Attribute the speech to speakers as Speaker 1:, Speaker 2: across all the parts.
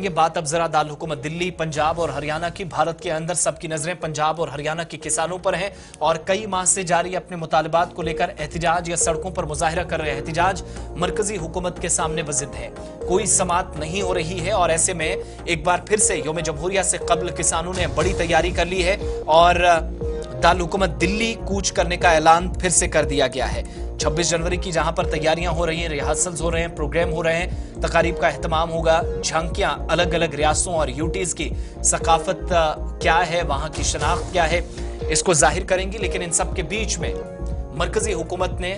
Speaker 1: बात अब जरा दारुल हुकूमत दिल्ली, पंजाब और हरियाणा की। भारत के अंदर सबकी नजरें पंजाब और हरियाणा के किसानों पर हैं और कई माह से जारी अपने मुतालबात को लेकर एहतिजाज या सड़कों पर मुजाहिरा कर रहे एहतिजाज मरकजी हुकूमत के सामने वजिद है। कोई समाअत नहीं हो रही है और ऐसे में एक बार फिर से यौम जमहूरिया से कबल किसानों ने बड़ी तैयारी कर ली है और दारुल हुकूमत दिल्ली कूच करने का ऐलान फिर से कर दिया गया है। 26 जनवरी की जहां पर तैयारियां हो रही हैं, रिहर्सल्स हो रहे हैं, प्रोग्राम हो रहे हैं, तकारीब का एहतमाम होगा, झांकियां अलग अलग रियासतों और यूटीज की सकाफत क्या है, वहां की शनाख्त क्या है, इसको जाहिर करेंगी। लेकिन इन सब के बीच में मरकजी हुकूमत ने,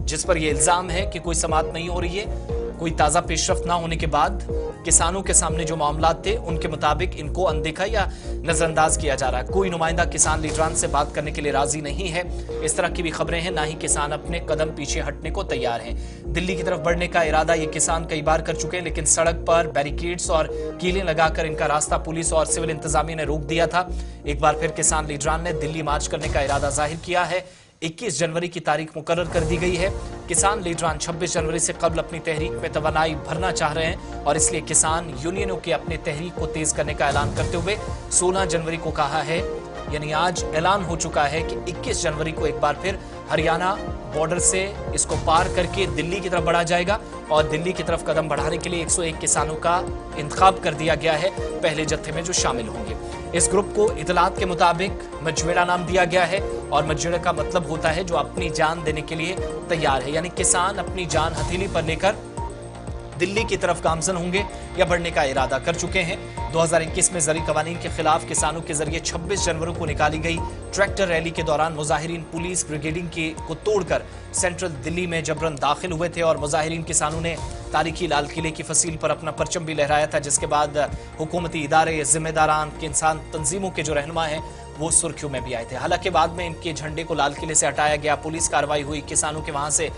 Speaker 1: जिस पर यह इल्जाम है कि कोई समाअत नहीं हो रही है, कोई ताजा पेशरफ्त ना होने के बाद किसानों के सामने जो मामलात थे उनके मुताबिक इनको अनदेखा या नजरअंदाज किया जा रहा है। कोई नुमाइंदा किसान लीडरान से बात करने के लिए राजी नहीं है, इस तरह की भी खबरें हैं। ना ही किसान अपने कदम पीछे हटने को तैयार हैं। दिल्ली की तरफ बढ़ने का इरादा ये किसान कई बार कर चुके हैं, लेकिन सड़क पर बैरिकेड्स और कीलें लगाकर इनका रास्ता पुलिस और सिविल इंतजामिया ने रोक दिया था। एक बार फिर किसान लीडरान ने दिल्ली मार्च करने का इरादा जाहिर किया है। 21 जनवरी की तारीख मुकर्रर कर दी गई है। किसान लीडरान 26 जनवरी से कबल अपनी तहरीक में तवानाई भरना चाह रहे हैं और इसलिए किसान यूनियनों के अपने तहरीक को तेज करने का ऐलान करते हुए 16 जनवरी को कहा है, यानी आज ऐलान हो चुका है कि 21 जनवरी को एक बार फिर हरियाणा बॉर्डर से इसको पार करके दिल्ली की तरफ बढ़ा जाएगा और दिल्ली की तरफ कदम बढ़ाने के लिए 101 किसानों का इंतखाब कर दिया गया है पहले जत्थे में जो शामिल होंगे। इस ग्रुप को इतलात के मुताबिक मजवेड़ा नाम दिया गया है और मजवेड़ा का मतलब होता है जो अपनी जान देने के लिए तैयार है, यानी किसान अपनी जान हथेली पर लेकर दिल्ली की तरफ गामजन होंगे या बढ़ने का इरादा कर चुके हैं। 2021 में ज़री कवानीन के खिलाफ किसानों के जरिए 26 जनवरी को निकाली गई ट्रैक्टर रैली के दौरान मुजाहिरीन पुलिस ब्रिगेडिंग को तोड़कर सेंट्रल दिल्ली में जबरन दाखिल हुए थे और मुजाहिरीन किसानों ने तारीखी लाल किले की फसील पर अपना परचम भी लहराया था, जिसके बाद हुकूमती इदारे, जिम्मेदारान, किसान तंजीमों के जो रहनुमा हैं वो सुर्खियों में भी आए थे। हालांकि बाद में इनके झंडे को लाल किले से हटाया गया, पुलिस कार्रवाई हुई, किसानों के वहां से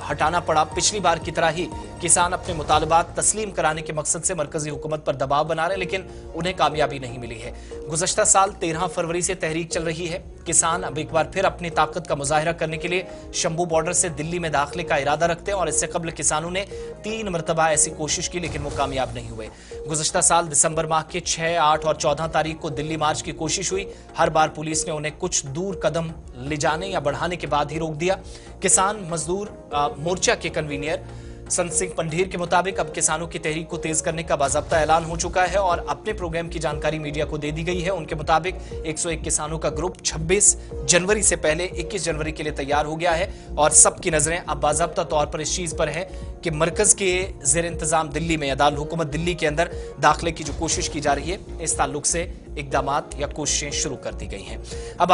Speaker 1: हटाना पड़ा। पिछली बार की तरह ही किसान अपने मुतालबात तस्लीम कराने के मकसद से मरकजी हुकूमत पर दबाव बना रहे, लेकिन उन्हें कामयाबी नहीं मिली है। गुज़श्ता साल 13 फरवरी से तहरीक चल रही है। किसान अब एक बार फिर अपनी ताकत का मुजाहिरा करने के लिए शंभू बॉर्डर से दिल्ली में दाखिले का इरादा रखते हैं और इससे कबल किसानों ने 3 मरतबा ऐसी कोशिश की, लेकिन वो कामयाब नहीं हुए। गुज़श्ता साल दिसंबर माह के 6, 8 और 14 तारीख को दिल्ली मार्च की कोशिश हुई। हर बार पुलिस ने उन्हें कुछ दूर कदम ले जाने या बढ़ाने के बाद ही रोक दिया। किसान मजदूर मोर्चा के कन्वीनियर संत सिंह पंढीर के मुताबिक अब किसानों की तहरीक को तेज करने का बाज़ाब्ता ऐलान हो चुका है और अपने प्रोग्राम की जानकारी मीडिया को दे दी गई है। उनके मुताबिक 101 किसानों का ग्रुप 26 जनवरी से पहले 21 जनवरी के लिए तैयार हो गया है और सबकी नजरें अब बाज़ाब्ता तौर पर इस चीज पर है कि मरकज के ज़ेर इंतजाम दिल्ली में या दारुल हुकूमत दिल्ली के अंदर दाखिले की जो कोशिश की जा रही है, इस ताल्लुक से इकदामात या कोशिशें शुरू कर दी गई हैं। अब